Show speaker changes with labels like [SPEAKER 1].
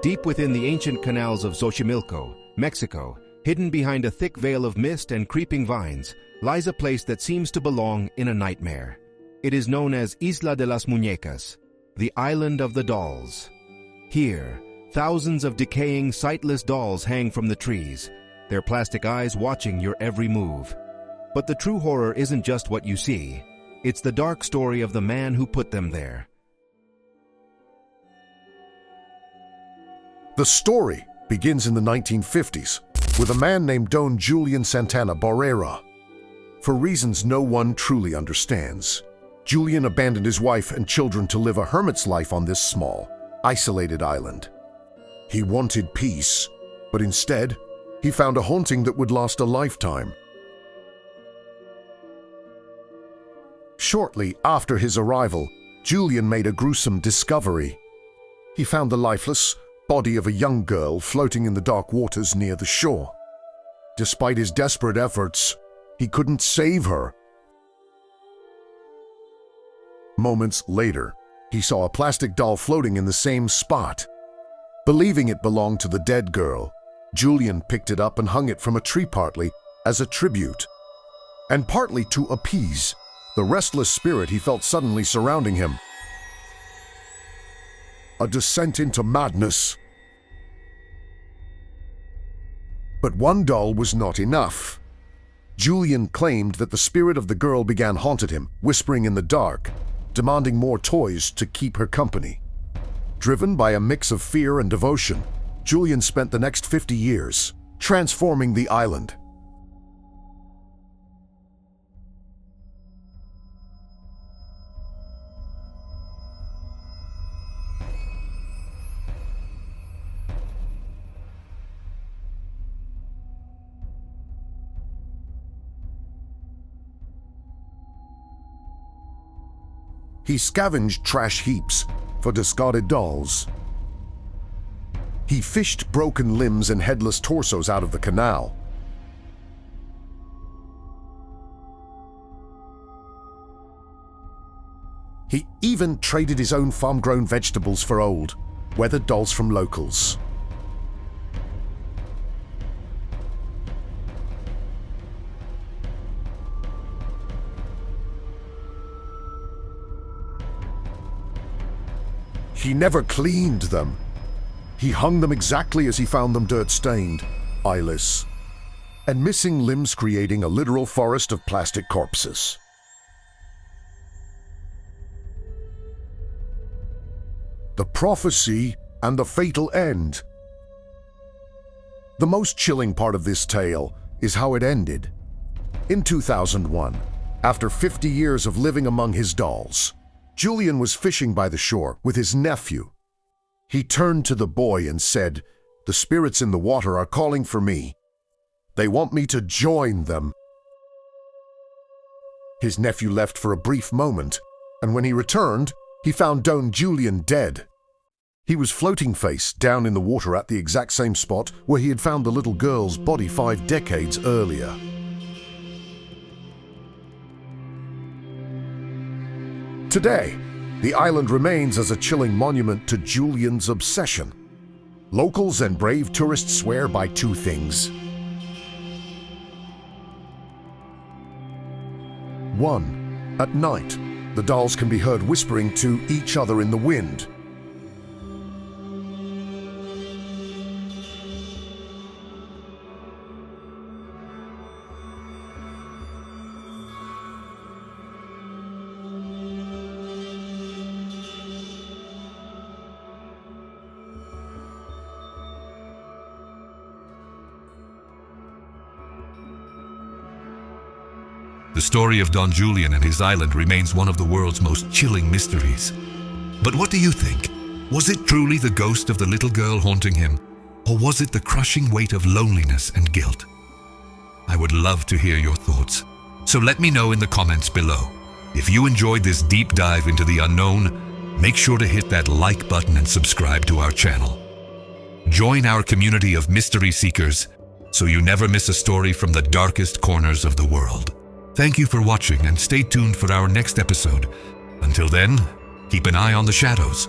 [SPEAKER 1] Deep within the ancient canals of Xochimilco, Mexico, hidden behind a thick veil of mist and creeping vines, lies a place that seems to belong in a nightmare. It is known as Isla de las Muñecas, the Island of the Dolls. Here, thousands of decaying, sightless dolls hang from the trees, their plastic eyes watching your every move. But the true horror isn't just what you see. It's the dark story of the man who put them there.
[SPEAKER 2] The story begins in the 1950s with a man named Don Julian Santana Barrera. For reasons no one truly understands, Julian abandoned his wife and children to live a hermit's life on this small, isolated island. He wanted peace, but instead, he found a haunting that would last a lifetime. Shortly after his arrival, Julian made a gruesome discovery. He found the lifeless body of a young girl floating in the dark waters near the shore. Despite his desperate efforts, he couldn't save her. Moments later, he saw a plastic doll floating in the same spot. Believing it belonged to the dead girl, Julian picked it up and hung it from a tree, partly as a tribute, and partly to appease the restless spirit he felt suddenly surrounding him. A descent into madness. But one doll was not enough. Julian claimed that the spirit of the girl began haunted him, whispering in the dark, demanding more toys to keep her company. Driven by a mix of fear and devotion, Julian spent the next 50 years transforming the island. He scavenged trash heaps for discarded dolls. He fished broken limbs and headless torsos out of the canal. He even traded his own farm-grown vegetables for old, weathered dolls from locals. He never cleaned them. He hung them exactly as he found them, dirt-stained, eyeless, and missing limbs, creating a literal forest of plastic corpses. The prophecy and the fatal end. The most chilling part of this tale is how it ended. In 2001, after 50 years of living among his dolls, Julian was fishing by the shore with his nephew. He turned to the boy and said, "The spirits in the water are calling for me. They want me to join them." His nephew left for a brief moment, and when he returned, he found Don Julian dead. He was floating face down in the water at the exact same spot where he had found the little girl's body 5 decades earlier. Today, the island remains as a chilling monument to Julian's obsession. Locals and brave tourists swear by 2 things. 1. At night, the dolls can be heard whispering to each other in the wind.
[SPEAKER 3] The story of Don Julian and his island remains one of the world's most chilling mysteries. But what do you think? Was it truly the ghost of the little girl haunting him? Or was it the crushing weight of loneliness and guilt? I would love to hear your thoughts. So let me know in the comments below. If you enjoyed this deep dive into the unknown, make sure to hit that like button and subscribe to our channel. Join our community of mystery seekers so you never miss a story from the darkest corners of the world. Thank you for watching and stay tuned for our next episode. Until then, keep an eye on the shadows.